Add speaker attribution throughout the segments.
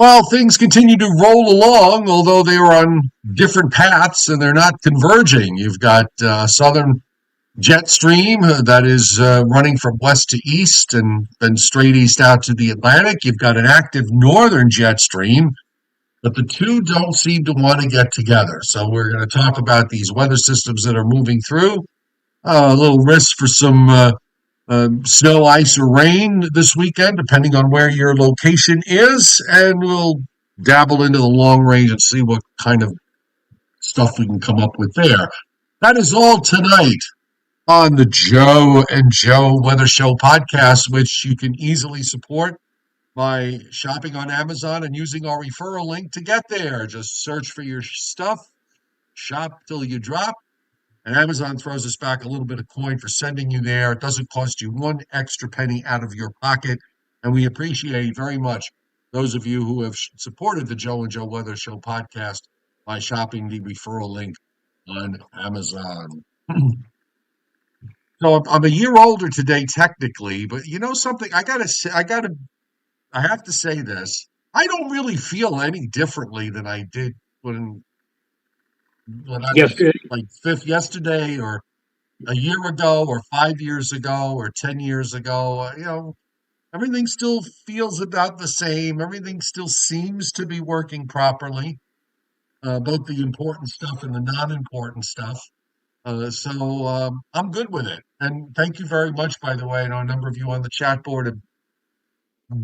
Speaker 1: Well, things continue to roll along, although they are on different paths and they're not converging. You've got southern jet stream that is running from west to east and then straight east out to the Atlantic. You've got an active northern jet stream, but the two don't seem to want to get together. So we're going to talk about these weather systems that are moving through. A little risk for some snow, ice, or rain this weekend, depending on where your location is. And we'll dabble into the long range and see what kind of stuff we can come up with there. That is all tonight on the Joe and Joe Weather Show podcast, which you can easily support by shopping on Amazon and using our referral link to get there. Just search for your stuff, shop till you drop, and Amazon throws us back a little bit of coin for sending you there. It doesn't cost you one extra penny out of your pocket, and we appreciate very much those of you who have supported the Joe and Joe Weather Show podcast by shopping the referral link on Amazon. So I'm a year older today, technically, but you know something? I have to say this. I don't really feel any differently than I did when I was
Speaker 2: Yesterday,
Speaker 1: like fifth yesterday, or a year ago, or 5 years ago, or 10 years ago. Everything still feels about the same. Everything still seems to be working properly, both the important stuff and the non-important stuff. So I'm good with it. And thank you very much, by the way. I know a number of you on the chat board have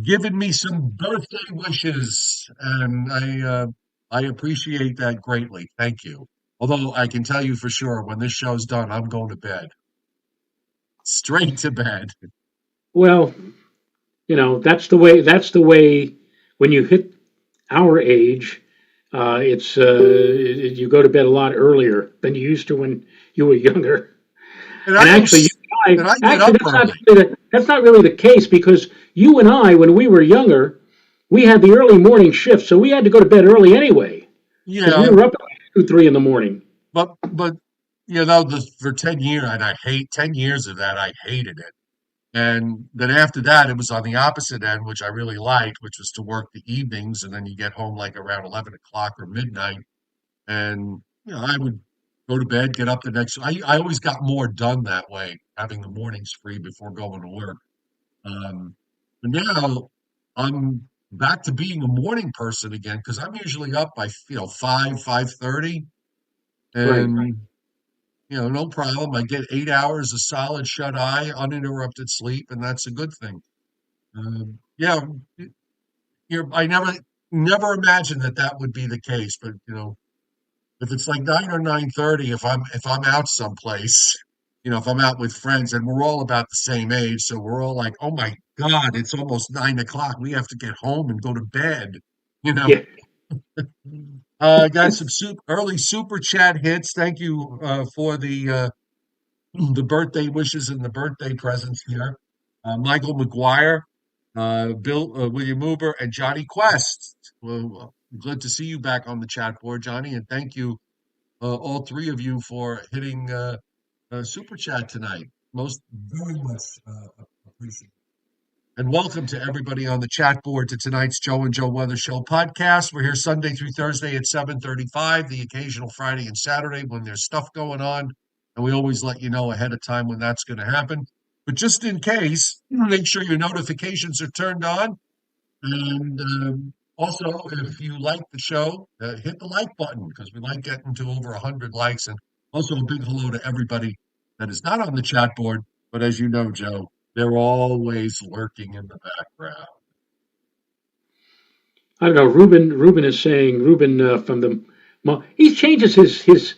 Speaker 1: given me some birthday wishes, and I appreciate that greatly. Thank you. Although I can tell you for sure, when this show's done, I'm going to bed, straight to bed.
Speaker 2: well, that's the way. That's the way. When you hit our age, you go to bed a lot earlier than you used to when you were younger.
Speaker 1: And
Speaker 2: And actually,
Speaker 1: and I get up early.
Speaker 2: that's not really the case because you and I, when we were younger, we had the early morning shift, so we had to go to bed early anyway because we
Speaker 1: Yeah,
Speaker 2: were up at like 2, 3 in the morning.
Speaker 1: but for 10 years, and I hate 10 years of that. I hated it. And then after that, it was on the opposite end, which I really liked, which was to work the evenings, and then you get home like around 11 o'clock or midnight, and I would go to bed, get up the next. I always got more done that way, having the mornings free before going to work. But now I'm back to being a morning person again because I'm usually up by 5:30,
Speaker 2: Right.
Speaker 1: and no problem. I get 8 hours of solid shut eye, uninterrupted sleep, and that's a good thing. Yeah, I never imagined that would be the case, but if it's like 9 or 9:30, if I'm out someplace, if I'm out with friends, and we're all about the same age, so we're all like, "Oh my God, it's almost 9 o'clock. We have to get home and go to bed." You know.
Speaker 2: Yeah.
Speaker 1: Got some early super chat hits. Thank you for the birthday wishes and the birthday presents here. Michael McGuire, Bill William Uber, and Johnny Quest. Well, good to see you back on the chat board, Johnny, and thank you, all three of you, for hitting super chat tonight. Most very much appreciated. And welcome to everybody on the chat board to tonight's Joe and Joe Weather Show podcast. We're here Sunday through Thursday at 7:35, the occasional Friday and Saturday when there's stuff going on. And we always let you know ahead of time when that's going to happen. But just in case, make sure your notifications are turned on. And also, if you like the show, hit the like button because we like getting to over 100 likes. And also a big hello to everybody that is not on the chat board. But as you know, Joe, they're always lurking in the background.
Speaker 2: I don't know. Ruben is saying from the he changes his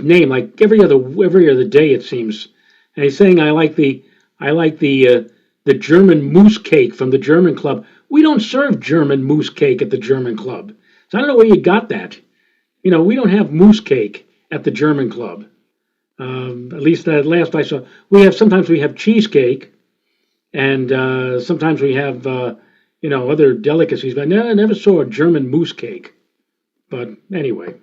Speaker 2: name like every other day it seems, and he's saying I like the German moose cake from the German club. We don't serve German moose cake at the German club, so I don't know where you got that. We don't have moose cake at the German club. At least that last I saw. Sometimes we have cheesecake, and sometimes we have other delicacies. But I never saw a German moose cake. But anyway,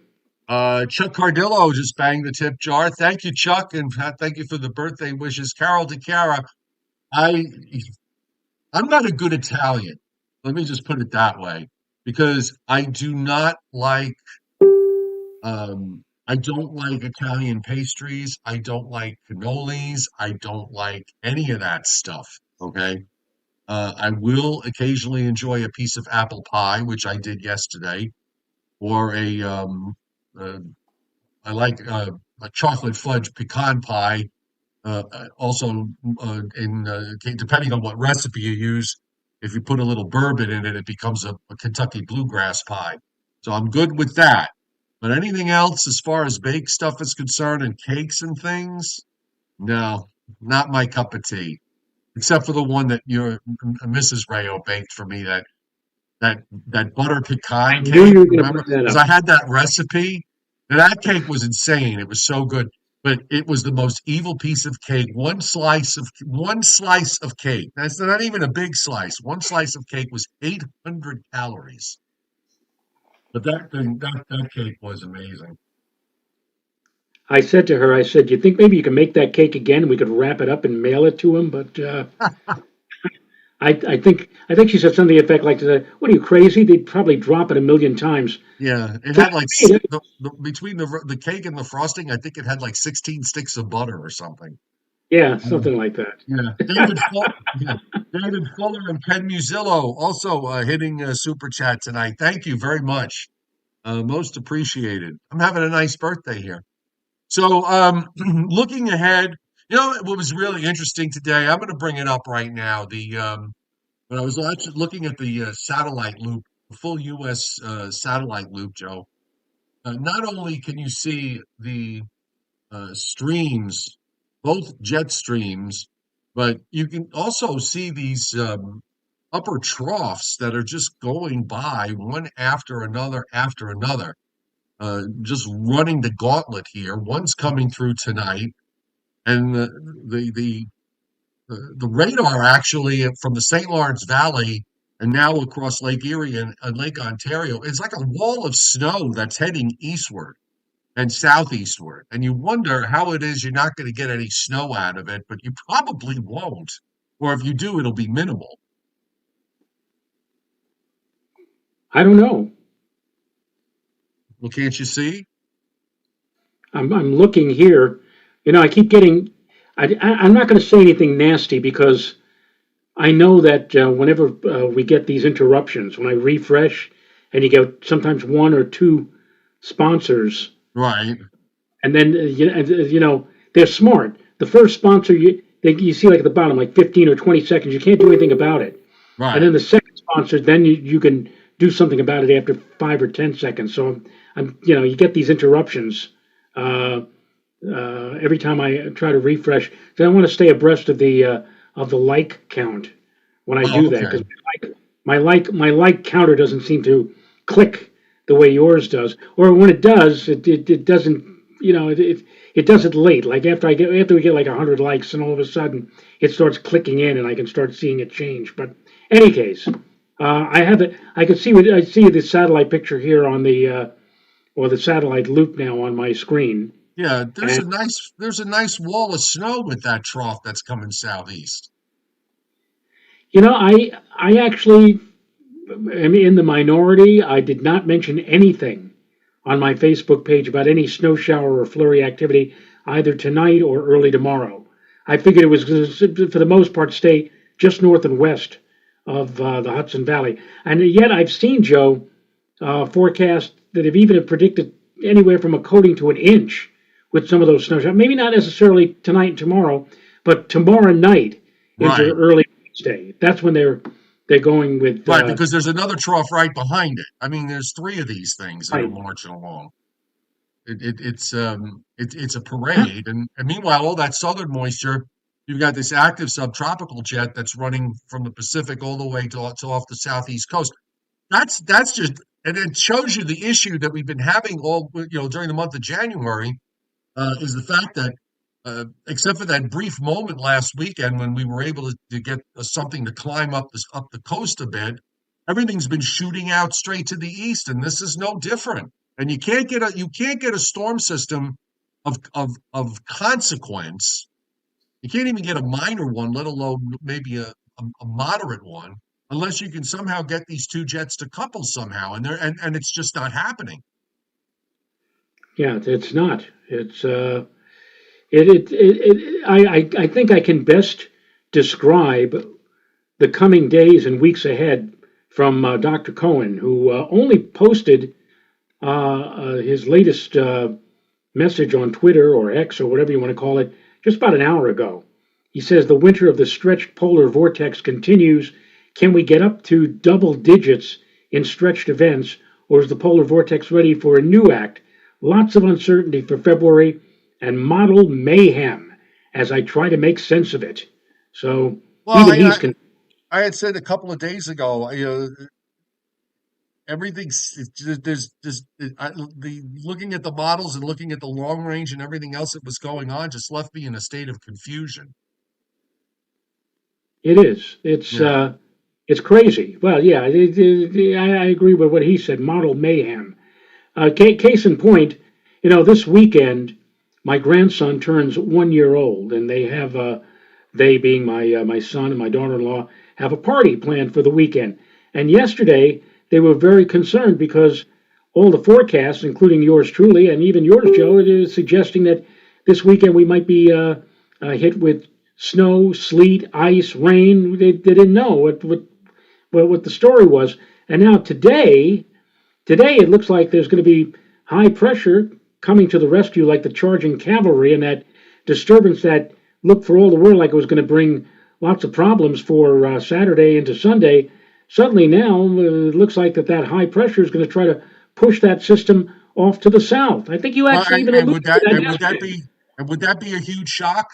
Speaker 1: Chuck Cardillo just banged the tip jar. Thank you, Chuck, and thank you for the birthday wishes. Carol DeCara, I I'm not a good Italian. Let me just put it that way. because I don't like Italian pastries. I don't like cannolis. I don't like any of that stuff. Okay. I will occasionally enjoy a piece of apple pie, which I did yesterday, or uh, I like a chocolate fudge pecan pie. Also, depending on what recipe you use, if you put a little bourbon in it, it becomes a Kentucky bluegrass pie. So I'm good with that. But anything else, as far as baked stuff is concerned, and cakes and things, no, not my cup of tea. Except for the one that your Mrs. Rayo baked for me, that that butter
Speaker 2: I
Speaker 1: pecan
Speaker 2: knew
Speaker 1: cake.
Speaker 2: you were going to
Speaker 1: Remember?
Speaker 2: bring that
Speaker 1: Because
Speaker 2: up.
Speaker 1: I had that recipe. And that cake was insane. It was so good, but it was the most evil piece of cake. One slice of cake. That's not even a big slice. One slice of cake was 800 calories. But that cake was amazing.
Speaker 2: I said to her, I said, "Do you think maybe you can make that cake again and we could wrap it up and mail it to him?" But I think she said something to the effect like, "What are you crazy? They'd probably drop it a million times."
Speaker 1: Yeah, it
Speaker 2: To
Speaker 1: had like
Speaker 2: me,
Speaker 1: between the cake and the frosting, I think it had like 16 sticks of butter or something.
Speaker 2: yeah,
Speaker 1: Um,
Speaker 2: something like that.
Speaker 1: Yeah, yeah, David Fuller and Ken Musillo also hitting super chat tonight. Thank you very much. Most appreciated. I'm having a nice birthday here. So, looking ahead, what was really interesting today? I'm going to bring it up right now. When I was actually looking at the satellite loop, the full U.S. Satellite loop, Joe. Not only can you see the streams, both jet streams, but you can also see these upper troughs that are just going by one after another, just running the gauntlet here. One's coming through tonight, and the the the radar actually from the St. Lawrence Valley and now across Lake Erie and Lake Ontario is like a wall of snow that's heading eastward and southeastward. And you wonder how it is you're not going to get any snow out of it, but you probably won't. Or if you do, it'll be minimal.
Speaker 2: I don't know.
Speaker 1: Well, can't you see?
Speaker 2: I'm looking here. I keep getting. I'm not going to say anything nasty because I know that whenever we get these interruptions, when I refresh, and you get sometimes one or two sponsors,
Speaker 1: Right,
Speaker 2: and then they're smart. The first sponsor you see like at the bottom, like 15 or 20 seconds, you can't do anything about it. And
Speaker 1: right.
Speaker 2: then the second sponsor, then you can do something about it after 5 or 10 seconds. So you get these interruptions uh, every time I try to refresh. So I want to stay abreast of the like count when I
Speaker 1: Oh,
Speaker 2: do that
Speaker 1: okay.
Speaker 2: because my like counter doesn't seem to click the way yours does, or when it does, it doesn't. It does it late. Like after we get like 100 likes, and all of a sudden it starts clicking in, and I can start seeing it change. But any case, I have it. I can see what I see the satellite picture here on or the satellite loop now on my screen.
Speaker 1: Yeah,
Speaker 2: And
Speaker 1: there's a nice wall of snow with that trough that's coming southeast.
Speaker 2: I actually am in the minority. I did not mention anything on my Facebook page about any snow shower or flurry activity either tonight or early tomorrow. I figured it was going to, for the most part, stay just north and west of the Hudson Valley. And yet I've seen, Joe, forecasts that have even predicted anywhere from a coating to an inch with some of those snow showers. Maybe not necessarily tonight and tomorrow, but tomorrow night into
Speaker 1: Right,
Speaker 2: early Wednesday. That's when they're going with
Speaker 1: right, because there's another trough right behind it. I mean, there's three of these things that are
Speaker 2: right.
Speaker 1: marching along. It's a parade, and meanwhile, all that southern moisture, you've got this active subtropical jet that's running from the Pacific all the way to off the southeast coast. That's just, and it shows you the issue that we've been having all during the month of January, is the fact that except for that brief moment last weekend when we were able to get something to climb up the coast a bit, everything's been shooting out straight to the east, and this is no different. And you can't get a storm system of consequence. You can't even get a minor one, let alone maybe a moderate one, unless you can somehow get these two jets to couple somehow, and it's just not happening.
Speaker 2: Yeah, it's not. I think I can best describe the coming days and weeks ahead from Dr. Cohen, who only posted his latest message on Twitter or X or whatever you want to call it just about an hour ago. He says the winter of the stretched polar vortex continues. Can we get up to double digits in stretched events, or is the polar vortex ready for a new act? Lots of uncertainty for February and model mayhem as I try to make sense of it. So
Speaker 1: Well,
Speaker 2: even he's
Speaker 1: I had said a couple of days ago, everything's there's the looking at the models and looking at the long range and everything else that was going on just left me in a state of confusion.
Speaker 2: it is.
Speaker 1: Yeah.
Speaker 2: It's crazy. Well, yeah, I agree with what he said. Model mayhem. Case in point, this weekend my grandson turns 1 year old, and they have they being my son and my daughter-in-law have a party planned for the weekend. And yesterday they were very concerned because all the forecasts, including yours truly and even yours, Joe, it is suggesting that this weekend we might be hit with snow, sleet, ice, rain. They didn't know what the story was, and now today it looks like there's going to be high pressure coming to the rescue, like the charging cavalry, and that disturbance that looked for all the world like it was going to bring lots of problems for Saturday into Sunday. Suddenly now it looks like that high pressure is going to try to push that system off to the south. I think you
Speaker 1: Well,
Speaker 2: actually even alluded to that
Speaker 1: would that
Speaker 2: yesterday.
Speaker 1: be a huge shock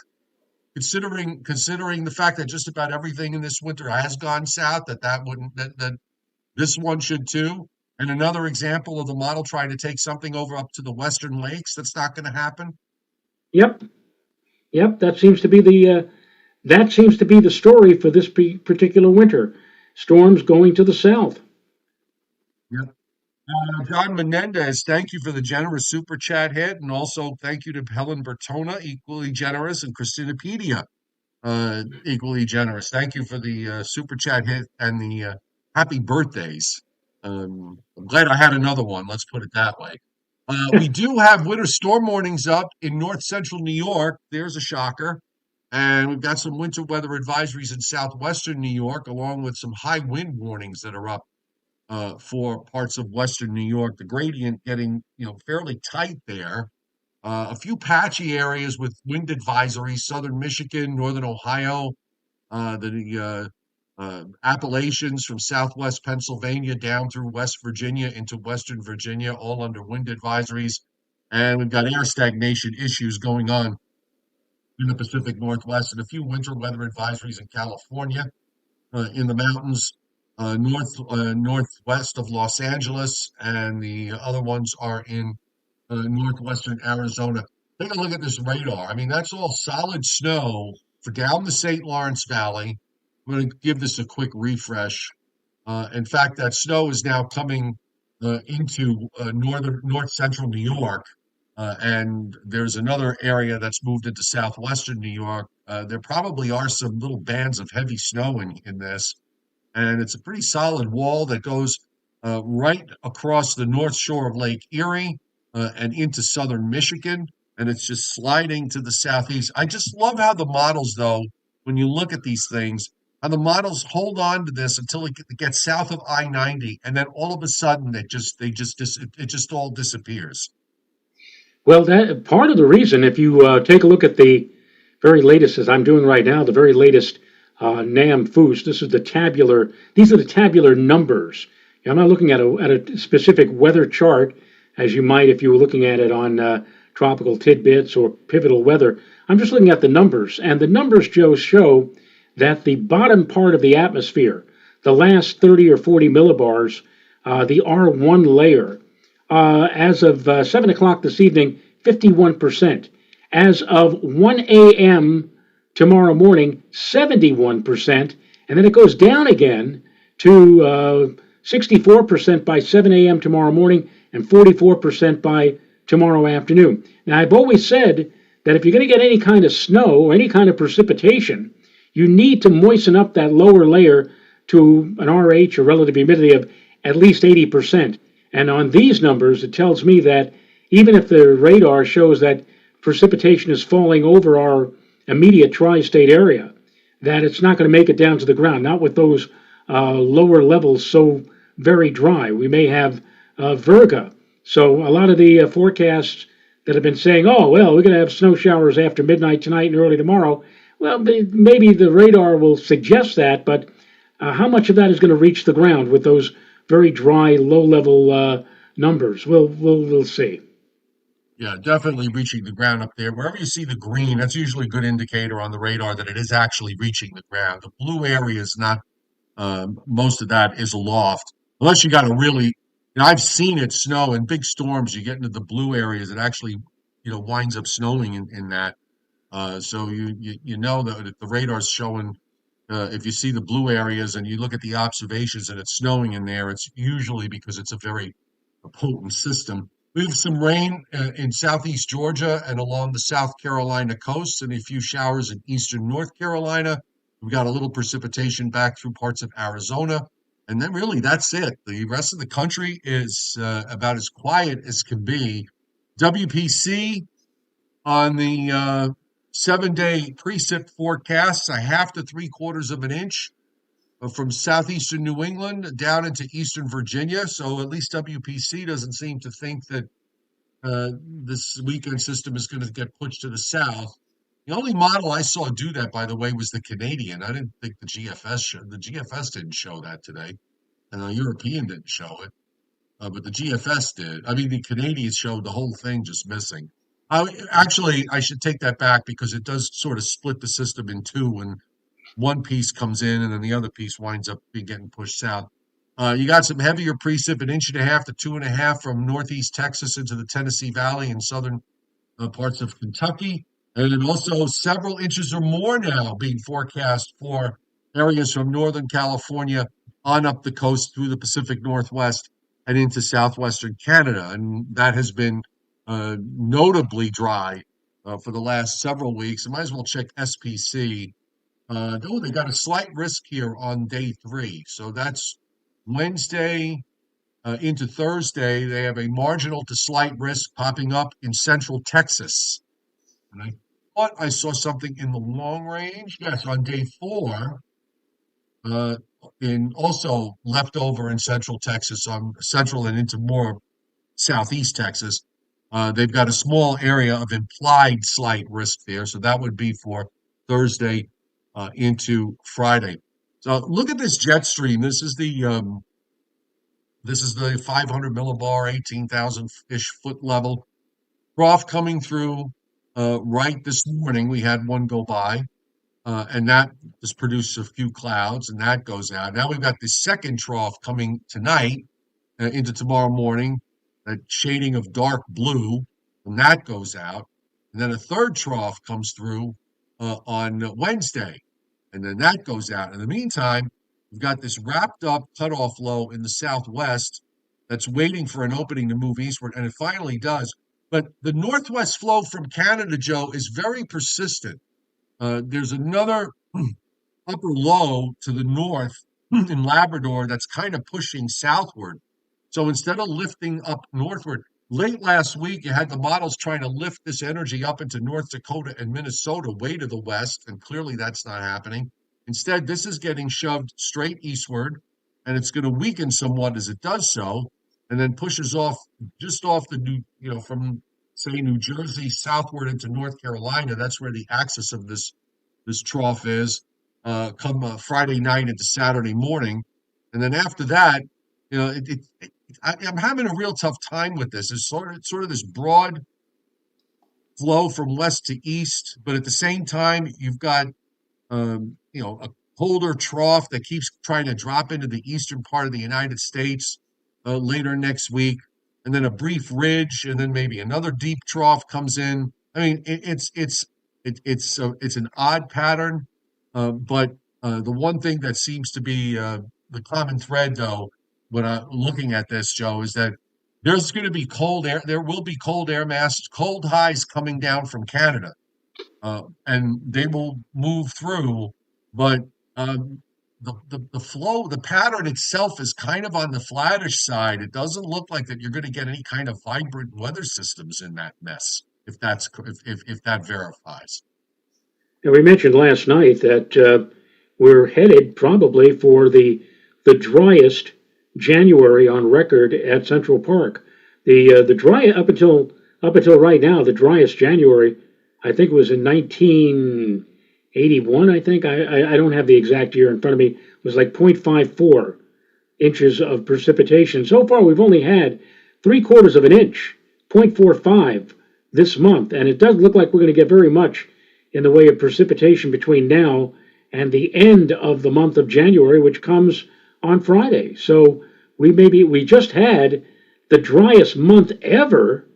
Speaker 1: considering the fact that just about everything in this winter has gone south, that wouldn't that this one should too? And another example of the model trying to take something over up to the western lakes, that's not going to happen.
Speaker 2: Yep, yep. That seems to be the story for this particular winter. Storms going to the south.
Speaker 1: Yeah. John Menendez, thank you for the generous super chat hit, and also thank you to Helen Bertona, equally generous, and Christina Pedia, equally generous. Thank you for the super chat hit and the happy birthdays. I'm glad I had another one. Let's put it that way. We do have winter storm warnings up in north central New York. There's a shocker. And we've got some winter weather advisories in southwestern New York, along with some high wind warnings that are up for parts of western New York. The gradient getting fairly tight there. A few patchy areas with wind advisories: southern Michigan, northern Ohio, the Appalachians from southwest Pennsylvania down through West Virginia into western Virginia, all under wind advisories. And we've got air stagnation issues going on in the Pacific Northwest, and a few winter weather advisories in California, in the mountains, northwest of Los Angeles, and the other ones are in northwestern Arizona. Take a look at this radar. I mean, that's all solid snow for down the St. Lawrence Valley. I'm going to give this a quick refresh. In fact, that snow is now coming into north central New York. And there's another area that's moved into southwestern New York. There probably are some little bands of heavy snow in this, and it's a pretty solid wall that goes right across the north shore of Lake Erie and into southern Michigan, and it's just sliding to the southeast. I just love how the models, though, when you look at these things, how the models hold on to this until it gets south of I-90, and then all of a sudden it just all disappears.
Speaker 2: Well, that part of the reason, if you take a look at the very latest, as I'm doing right now, the very latest NAM FOOS, these are the tabular numbers. I'm not looking at a specific weather chart, as you might if you were looking at it on Tropical Tidbits or Pivotal Weather. I'm just looking at the numbers, and the numbers, Joe, show that the bottom part of the atmosphere, the last 30 or 40 millibars, the R1 layer, as of 7 o'clock this evening, 51%. As of 1 a.m. tomorrow morning, 71%. And then it goes down again to 64% by 7 a.m. tomorrow morning and 44% by tomorrow afternoon. Now, I've always said that if you're going to get any kind of snow or any kind of precipitation, you need to moisten up that lower layer to an RH, or relative humidity, of at least 80%. And on these numbers, it tells me that even if the radar shows that precipitation is falling over our immediate tri-state area, that it's not going to make it down to the ground, not with those lower levels so very dry. We may have virga. So a lot of the forecasts that have been saying, oh, well, we're going to have snow showers after midnight tonight and early tomorrow. Well, maybe the radar will suggest that, but how much of that is going to reach the ground with those very dry, low-level numbers? We'll see.
Speaker 1: Yeah, definitely reaching the ground up there. Wherever you see the green, that's usually a good indicator on the radar that it is actually reaching the ground. The blue area is not. Most of that is aloft, unless you got a really. I've seen it snow in big storms. You get into the blue areas, it actually, winds up snowing in that. So you know that the radar's showing. If you see the blue areas and you look at the observations and it's snowing in there, it's usually because it's a very potent system. We have some rain in southeast Georgia and along the South Carolina coast, and a few showers in eastern North Carolina. We've got a little precipitation back through parts of Arizona. And then really that's it. The rest of the country is about as quiet as can be. WPC on the 7-day precip forecasts, a half to 3/4 of an inch from southeastern New England down into eastern Virginia. So at least WPC doesn't seem to think that this weekend system is going to get pushed to the south. The only model I saw do that, by the way, was the Canadian. I didn't think the GFS showed. The GFS didn't show that today, and the European didn't show it, but the GFS did. I mean, the Canadian showed the whole thing just missing. Actually, I should take that back because it does sort of split the system in two, and one piece comes in and then the other piece winds up getting pushed south. You got some heavier precip, 1.5 to 2.5 from northeast Texas into the Tennessee Valley and southern parts of Kentucky. And then also several inches or more now being forecast for areas from Northern California on up the coast through the Pacific Northwest and into southwestern Canada. And that has been notably dry for the last several weeks. I might as well check SPC. They got a slight risk here on day 3. So that's Wednesday into Thursday. They have a marginal to slight risk popping up in central Texas. And I thought I saw something in the long range. Yes, on day 4, uh, in also leftover in central Texas, on central and into more southeast Texas. They've got a small area of implied slight risk there. So that would be for Thursday into Friday. So look at this jet stream. This is the 500 millibar, 18,000-ish foot level. Trough coming through right this morning. We had one go by, and that just produced a few clouds, and that goes out. Now we've got the second trough coming tonight into tomorrow morning, a shading of dark blue, and that goes out. And then a third trough comes through on Wednesday, and then that goes out. In the meantime, we've got this wrapped up cutoff low in the southwest that's waiting for an opening to move eastward, and it finally does. But the northwest flow from Canada, Joe, is very persistent. There's another upper low to the north in Labrador that's kind of pushing southward. So instead of lifting up northward, late last week, you had the models trying to lift this energy up into North Dakota and Minnesota way to the west, and clearly that's not happening. Instead, this is getting shoved straight eastward, and it's going to weaken somewhat as it does so, and then pushes off just off the from say New Jersey southward into North Carolina. That's where the axis of this trough is. Come Friday night into Saturday morning, and then after that, I'm having a real tough time with this. It's sort of this broad flow from west to east, but at the same time, you've got a colder trough that keeps trying to drop into the eastern part of the United States later next week, and then a brief ridge, and then maybe another deep trough comes in. I mean, it's an odd pattern, but the one thing that seems to be the common thread, though, when I'm looking at this, Joe, is that there's going to be cold air. There will be cold air masses, cold highs coming down from Canada, and they will move through. But the flow, the pattern itself is kind of on the flattish side. It doesn't look like that you're going to get any kind of vibrant weather systems in that mess, if that verifies.
Speaker 2: And we mentioned last night that we're headed probably for the driest January on record at Central Park. The dry up until right now, the driest January, I think it was in 1981. I think I don't have the exact year in front of me. It was like 0.54 inches of precipitation. So far, we've only had three quarters of an inch, 0.45 this month, and it doesn't look like we're going to get very much in the way of precipitation between now and the end of the month of January, which comes on Friday. So we just had the driest month ever,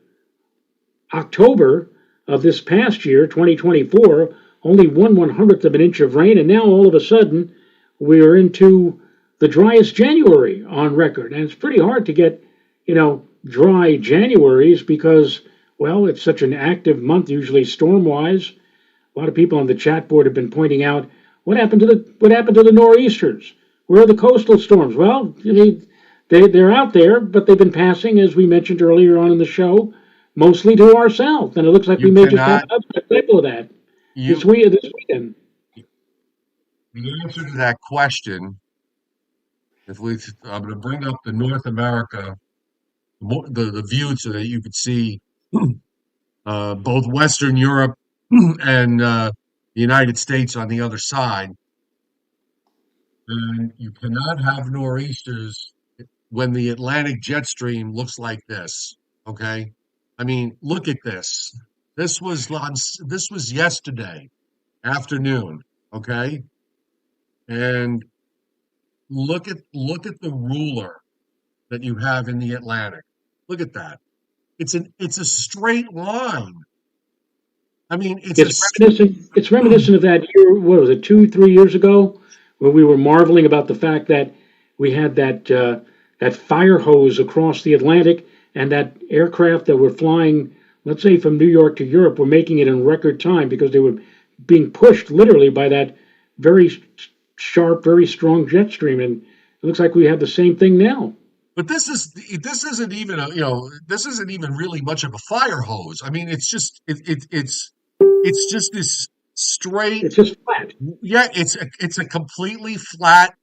Speaker 2: October of this past year, 2024, only 1/100th of an inch of rain, and now all of a sudden we are into the driest January on record. And it's pretty hard to get, dry Januaries because, well, it's such an active month, usually storm wise. A lot of people on the chat board have been pointing out what happened to the nor'easters? Where are the coastal storms? Well, they're out there, but they've been passing, as we mentioned earlier on in the show, mostly to our south, and it looks like we
Speaker 1: You
Speaker 2: may just have
Speaker 1: cannot,
Speaker 2: an example of that
Speaker 1: you,
Speaker 2: this weekend.
Speaker 1: the answer to that question, if we, I'm going to bring up the North America, the view so that you could see both Western Europe and the United States on the other side. And you cannot have nor'easters when the Atlantic jet stream looks like this. Okay, I mean, look at this. This was yesterday afternoon. Okay, and look at the ruler that you have in the Atlantic. Look at that. It's a straight line. I mean,
Speaker 2: It's reminiscent of that year. What was it, 2, 3 years ago, where we were marveling about the fact that we had that fire hose across the Atlantic, and that aircraft that were flying, let's say from New York to Europe, were making it in record time because they were being pushed literally by that very sharp, very strong jet stream. And it looks like we have the same thing now.
Speaker 1: but this isn't even this isn't even really much of a fire hose. I mean, it's just this straight.
Speaker 2: It's just flat.
Speaker 1: Yeah, it's a completely flat,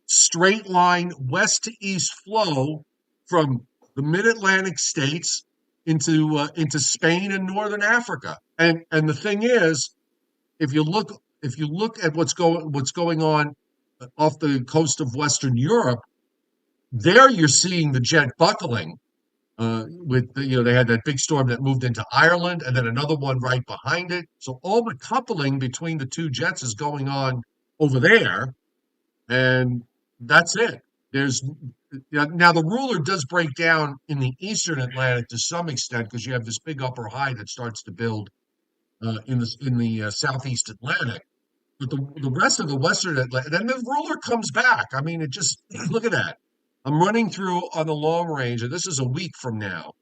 Speaker 1: straight line west to east flow from the mid-Atlantic states into Spain and northern Africa. And the thing is, if you look at what's going on off the coast of Western Europe, there you're seeing the jet buckling. They had that big storm that moved into Ireland, and then another one right behind it. So all the coupling between the two jets is going on over there, and that's it. There's now the ruler does break down in the eastern Atlantic to some extent because you have this big upper high that starts to build in the southeast Atlantic. But the rest of the western Atlantic, then the ruler comes back. I mean, it just look at that. I'm running through on the long range, and this is a week from now.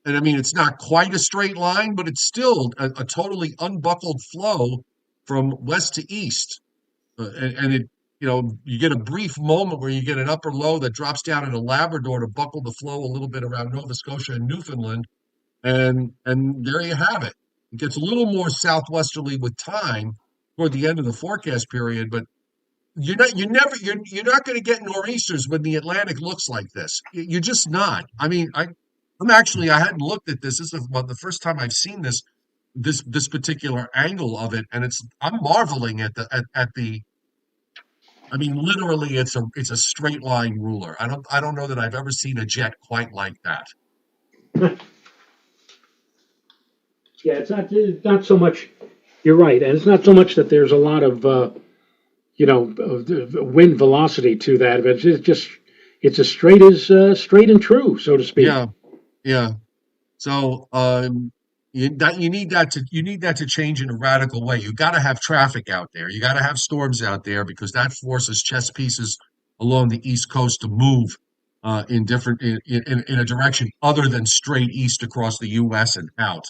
Speaker 1: And I mean, it's not quite a straight line, but it's still a totally unbuckled flow from west to east. And you get a brief moment where you get an upper low that drops down into Labrador to buckle the flow a little bit around Nova Scotia and Newfoundland, and there you have it. It gets a little more southwesterly with time toward the end of the forecast period, but you're not going to get nor'easters when the Atlantic looks like this. You're just not. I mean, I hadn't looked at this. This is the first time I've seen this particular angle of it, and I'm marveling at the. I mean, literally, it's a straight line ruler. I don't know that I've ever seen a jet quite like that.
Speaker 2: Yeah, it's not so much. You're right, and it's not so much that there's a lot of wind velocity to that, but it's as straight and true, so to speak.
Speaker 1: Yeah, yeah. So you need that to change in a radical way. You got to have traffic out there. You got to have storms out there because that forces chess pieces along the East Coast to move in a direction other than straight east across the U.S. and out.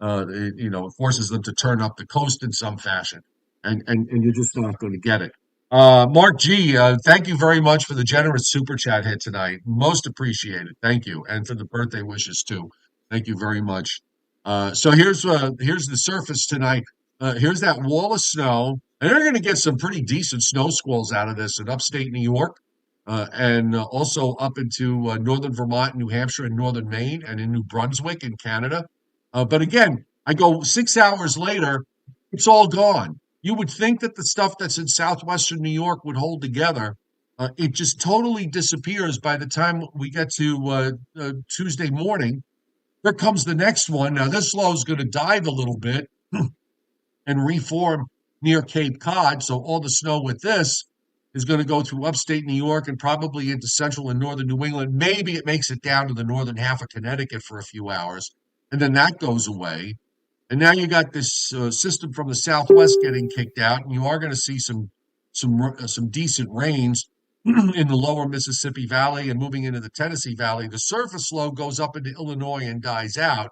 Speaker 1: It forces them to turn up the coast in some fashion, and you're just not going to get it. Mark G, thank you very much for the generous super chat hit tonight. Most appreciated. Thank you. And for the birthday wishes too. Thank you very much. So here's the surface tonight. Here's that wall of snow. And they're going to get some pretty decent snow squalls out of this in upstate New York, and also up into northern Vermont, New Hampshire, and northern Maine, and in New Brunswick in Canada. But again, I go 6 hours later, it's all gone. You would think that the stuff that's in southwestern New York would hold together. It just totally disappears by the time we get to Tuesday morning. Here comes the next one. Now, this low is going to dive a little bit and reform near Cape Cod. So, all the snow with this is going to go through upstate New York and probably into central and northern New England. Maybe it makes it down to the northern half of Connecticut for a few hours, and then that goes away. And now you got this system from the southwest getting kicked out, and you are going to see some decent rains in the lower Mississippi Valley and moving into the Tennessee Valley. The surface low goes up into Illinois and dies out.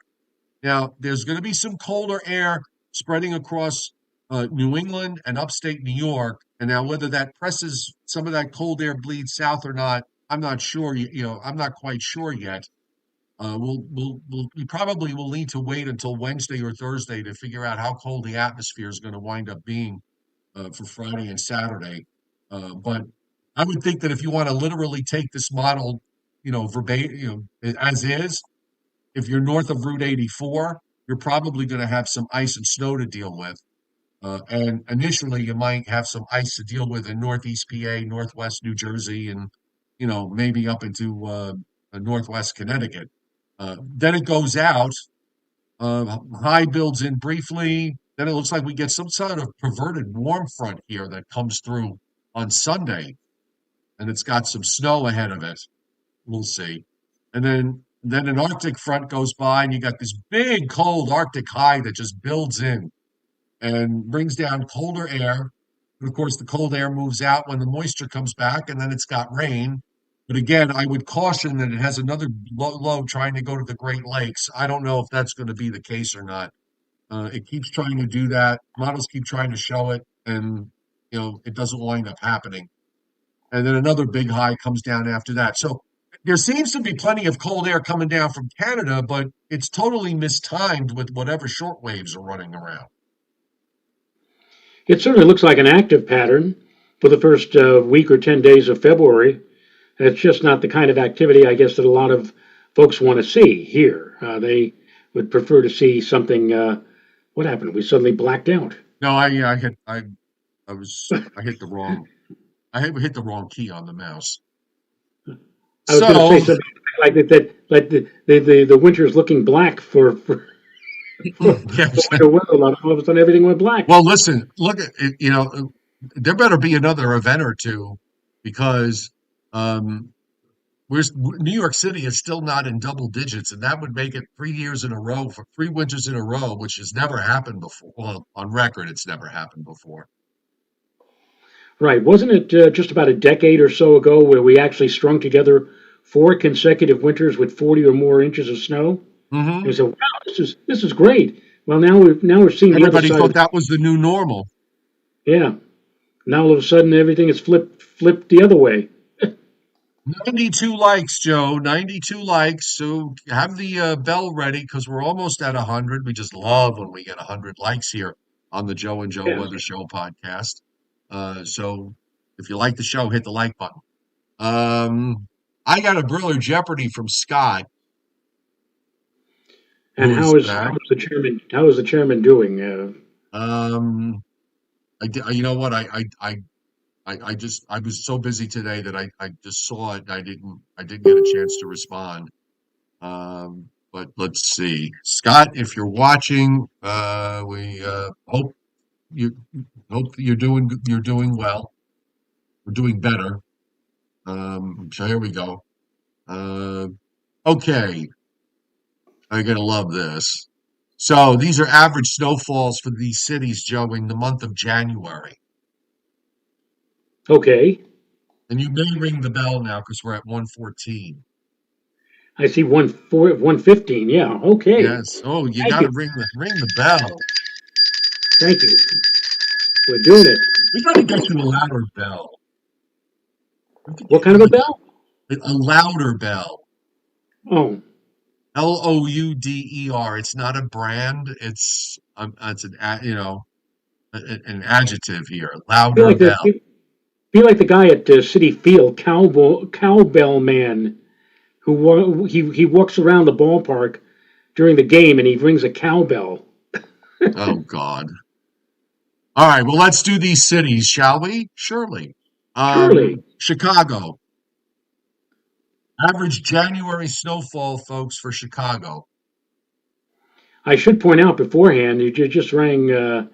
Speaker 1: Now there's going to be some colder air spreading across New England and upstate New York. And now whether that presses some of that cold air bleeds south or not, I'm not sure. I'm not quite sure yet. We probably will need to wait until Wednesday or Thursday to figure out how cold the atmosphere is going to wind up being for Friday and Saturday. But I would think that if you want to literally take this model, verbatim, as is, if you're north of Route 84, you're probably going to have some ice and snow to deal with. And initially, you might have some ice to deal with in Northeast PA, Northwest New Jersey, and maybe up into Northwest Connecticut. Then it goes out. High builds in briefly. Then it looks like we get some sort of perverted warm front here that comes through on Sunday, and it's got some snow ahead of it. We'll see. And then an Arctic front goes by, and you got this big cold Arctic high that just builds in and brings down colder air. And of course, the cold air moves out when the moisture comes back, and then it's got rain. But again, I would caution that it has another low trying to go to the Great Lakes. I don't know if that's going to be the case or not. It keeps trying to do that. Models keep trying to show it, and it doesn't wind up happening. And then another big high comes down after that. So there seems to be plenty of cold air coming down from Canada, but it's totally mistimed with whatever short waves are running around.
Speaker 2: It certainly looks like an active pattern for the first week or 10 days of February. It's just not the kind of activity, I guess, that a lot of folks want to see here. They would prefer to see something. What happened? We suddenly blacked out.
Speaker 1: No, I hit I hit the wrong key on the mouse.
Speaker 2: I was going to say something like that. Like the winter's looking black for
Speaker 1: Yes.
Speaker 2: winter weather. All of a sudden, everything went black.
Speaker 1: Well, listen, look at it, there better be another event or two because New York City is still not in double digits, and that would make it 3 years in a row for 3 winters in a row, which has never happened before. Well, on record, it's never happened before.
Speaker 2: Right. Wasn't it just about a decade or so ago where we actually strung together 4 consecutive winters with 40 or more inches of snow? And we
Speaker 1: Hmm.
Speaker 2: said, "Wow, this is great." Well, now we're seeing the other
Speaker 1: Everybody
Speaker 2: side.
Speaker 1: thought that was the new normal.
Speaker 2: Yeah. Now all of a sudden everything is flipped the other way.
Speaker 1: 92 likes, Joe. 92 likes. So have the bell ready because we're almost at 100. We just love when we get 100 likes here on the Joe and Joe
Speaker 2: Yeah.
Speaker 1: Weather Show podcast. So if you like the show, hit the like button. Um, I got a Briller Jeopardy from Scott,
Speaker 2: And
Speaker 1: who
Speaker 2: how
Speaker 1: is
Speaker 2: is
Speaker 1: back.
Speaker 2: how is the chairman how is the chairman doing?
Speaker 1: Um, you know what? I was so busy today that I just saw it. I didn't get a chance to respond. But let's see, Scott, if you're watching, we you hope that you're doing well. We're doing better. So here we go. Uh, okay, I'm gonna love this. So these are average snowfalls for these cities, Joe, in the month of January.
Speaker 2: Okay.
Speaker 1: And you may ring the bell now because we're at 114.
Speaker 2: I see 115. Yeah. Okay.
Speaker 1: Yes. Oh, you
Speaker 2: Thank
Speaker 1: got
Speaker 2: you.
Speaker 1: to ring the bell.
Speaker 2: Thank you. We're doing it.
Speaker 1: We got to get you a louder bell. We could
Speaker 2: What
Speaker 1: get
Speaker 2: kind
Speaker 1: you
Speaker 2: of a
Speaker 1: like
Speaker 2: bell?
Speaker 1: a louder bell.
Speaker 2: Oh,
Speaker 1: Louder. It's not a brand. It's an adjective here.
Speaker 2: be
Speaker 1: Louder
Speaker 2: like the
Speaker 1: bell.
Speaker 2: be like the guy at City Field, cowbell man, he walks around the ballpark during the game and he rings a cowbell.
Speaker 1: Oh God. All right. Well, let's do these cities, shall we? Surely.
Speaker 2: Surely,
Speaker 1: Chicago. Average January snowfall, folks, for Chicago.
Speaker 2: I should point out beforehand. You just rang a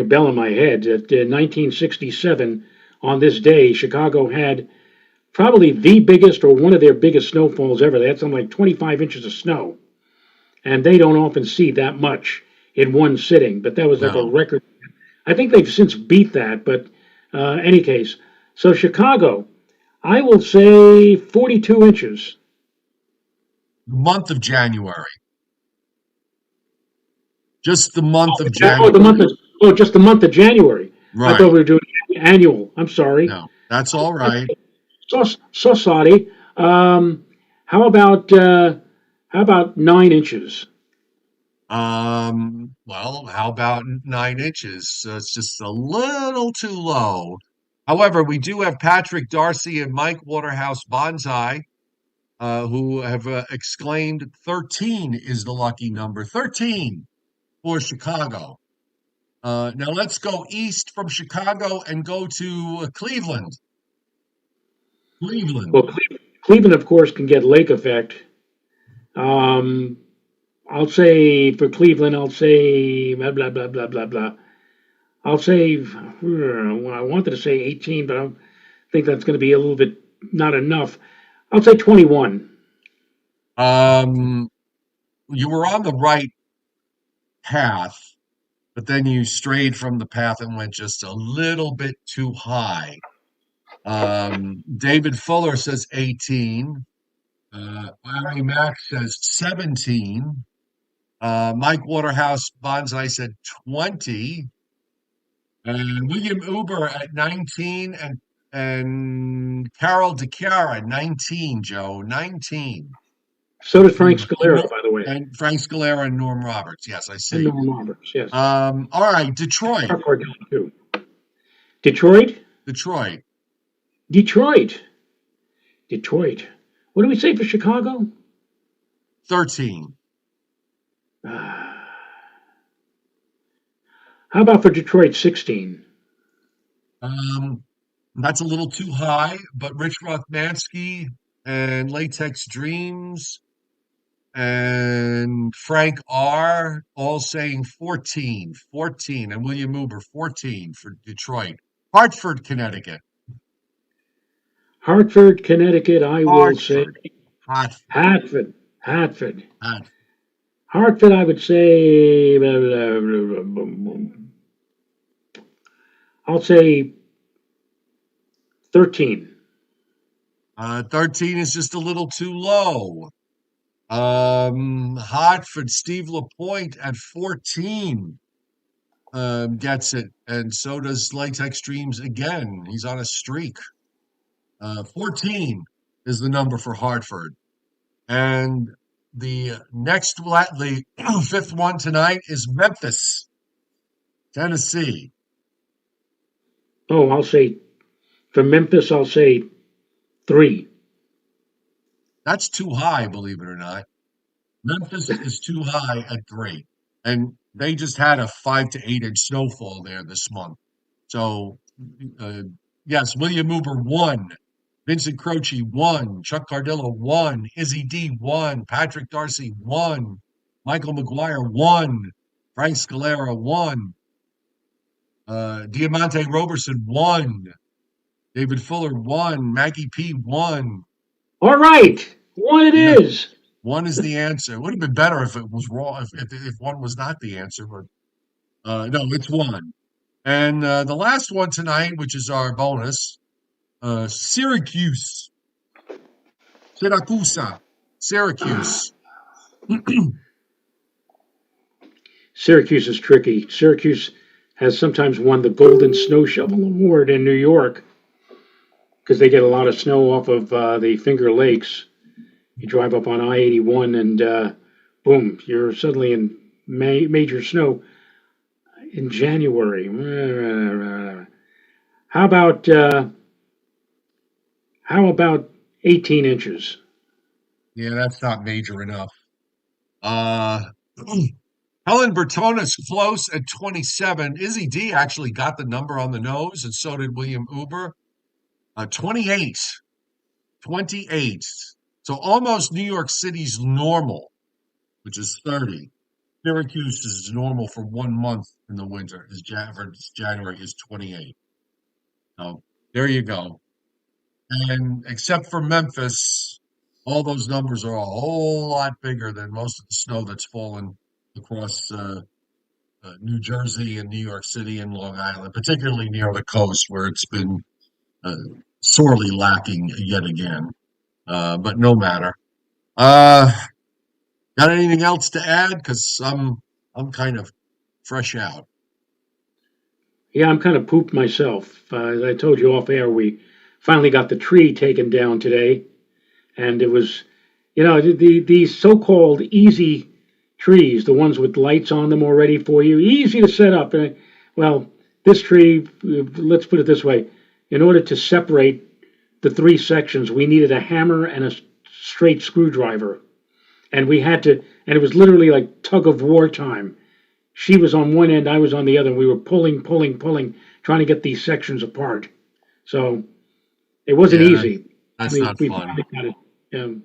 Speaker 2: bell in my head. That 1967, on this day, Chicago had probably the biggest or one of their biggest snowfalls ever. They had something like 25 inches of snow, and they don't often see that much in one sitting. But that was like a
Speaker 1: No.
Speaker 2: record. I think they've since beat that, but any case. So Chicago, I will say 42 inches.
Speaker 1: Month of January. Just the month of
Speaker 2: Oh,
Speaker 1: January.
Speaker 2: just the month of January. I thought
Speaker 1: Right.
Speaker 2: we were doing annual. I'm sorry.
Speaker 1: No, that's all right.
Speaker 2: So sorry. How about 9 inches?
Speaker 1: Well, how about 9 inches? So it's just a little too low. However, we do have Patrick Darcy and Mike Waterhouse Bonsai, who have exclaimed 13 is the lucky number. 13 for Chicago. Now let's go east from Chicago and go to Cleveland. Cleveland.
Speaker 2: Well, Cleveland, of course, can get lake effect. Um, I'll say for Cleveland, I'll say blah blah blah blah blah blah. I'll say well, I wanted to say 18, but I think that's going to be a little bit not enough. I'll say 21.
Speaker 1: Um, you were on the right path, but then you strayed from the path and went just a little bit too high. David Fuller says 18. Larry Mack says 17. Mike Waterhouse Bonsai said 20. And William Uber at 19 and Carol DeCara 19, Joe, 19.
Speaker 2: So does Frank Scalera, by the way,
Speaker 1: And Frank Scalera and Norm Roberts. Yes, I
Speaker 2: and
Speaker 1: see.
Speaker 2: Norman Roberts. Yes,
Speaker 1: All right, Detroit.
Speaker 2: Mark Cardell too. Detroit,
Speaker 1: Detroit.
Speaker 2: Detroit, Detroit. What do we say for Chicago?
Speaker 1: 13.
Speaker 2: How about for Detroit, 16?
Speaker 1: Um, that's a little too high, but Rich Rothmansky and Latex Dreams and Frank R. all saying 14, 14, and William Uber 14 for Detroit. Hartford, Connecticut.
Speaker 2: Hartford, Connecticut, I will say
Speaker 1: Hartford. Hartford.
Speaker 2: Hartford, Hartford.
Speaker 1: Hartford.
Speaker 2: Hartford, I would say, I'll say 13.
Speaker 1: 13 is just a little too low. Hartford, Steve Lapointe at 14 gets it, and so does Latex Dreams again. He's on a streak. 14 is the number for Hartford. And the fifth one tonight is Memphis, Tennessee.
Speaker 2: Oh, I'll say, for Memphis, I'll say 3.
Speaker 1: That's too high, believe it or not. Memphis is too high at 3. And they just had a 5 to 8 inch snowfall there this month. So, uh, yes, William Uber 1, Vincent Croce 1, Chuck Cardillo 1, Izzy D 1, Patrick Darcy 1, Michael McGuire 1, Frank Scalera 1, Diamante Roberson 1, David Fuller 1, Maggie P 1.
Speaker 2: All right, one it
Speaker 1: Yeah,
Speaker 2: is.
Speaker 1: 1 is the answer. It would have been better if it was wrong, if 1 was not the answer, but no, it's 1. And the last one tonight, which is our bonus, Syracuse. Syracuse.
Speaker 2: Syracuse is tricky. Syracuse has sometimes won the Golden Snow Shovel Award in New York because they get a lot of snow off of the Finger Lakes. You drive up on I-81 and boom, you're suddenly in major snow in January. How about uh, how about 18 inches?
Speaker 1: Yeah, that's not major enough. Uh, Helen Bertona's close at 27. Izzy D actually got the number on the nose, and so did William Uber. 28. 28. So almost New York City's normal, which is 30. Syracuse is normal for 1 month in the winter. January is 28. So there you go. And except for Memphis, all those numbers are a whole lot bigger than most of the snow that's fallen across New Jersey and New York City and Long Island, particularly near the coast where it's been uh, sorely lacking yet again. But no matter. Uh, got anything else to add? Because I'm kind of fresh out.
Speaker 2: Yeah, I'm kind of pooped myself. As I told you off air, we finally got the tree taken down today, and it was, these so-called easy trees, the ones with lights on them already for you, easy to set up. And well, this tree, let's put it this way: in order to separate the three sections, we needed a hammer and a straight screwdriver, and we had to, and it was literally like tug of war time. She was on one end, I was on the other. We were pulling, trying to get these sections apart. So it wasn't
Speaker 1: Yeah,
Speaker 2: easy.
Speaker 1: that's
Speaker 2: We
Speaker 1: not
Speaker 2: we
Speaker 1: fun.
Speaker 2: finally got it.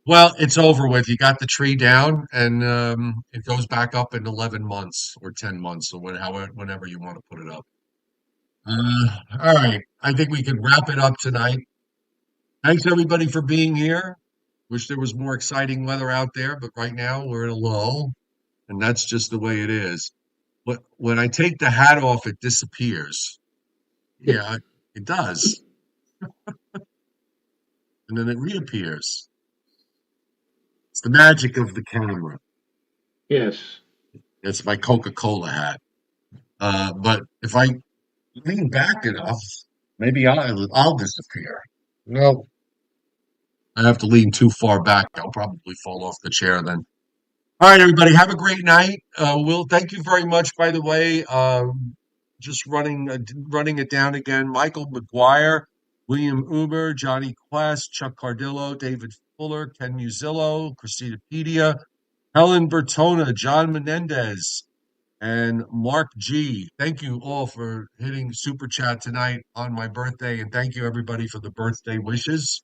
Speaker 1: Well, it's over with. You got the tree down, and it goes back up in 11 months or 10 months or whenever you want to put it up. All right. I think we can wrap it up tonight. Thanks everybody for being here. Wish there was more exciting weather out there, but right now we're in a lull, and that's just the way it is. But when I take the hat off, it disappears. Yeah, it does. And then it reappears. It's the magic of the camera.
Speaker 2: Yes.
Speaker 1: It's my Coca-Cola hat. But if I lean back enough, maybe I'll disappear. No, I have to lean too far back. I'll probably fall off the chair then. All right, everybody, have a great night. Will, thank you very much, by the way. Just running it down again. Michael McGuire, William Uber, Johnny Quest, Chuck Cardillo, David Fuller, Ken Musillo, Christina Pedia, Helen Bertona, John Menendez, and Mark G. Thank you all for hitting Super Chat tonight on my birthday, and thank you everybody for the birthday wishes.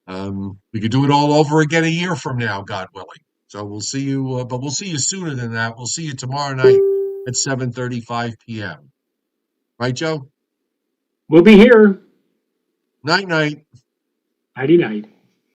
Speaker 1: We could do it all over again a year from now, God willing. So we'll see you, but we'll see you sooner than that. We'll see you tomorrow night at 7:35 p.m. Right, Joe?
Speaker 2: We'll be here.
Speaker 1: Night, night.
Speaker 2: Nighty night.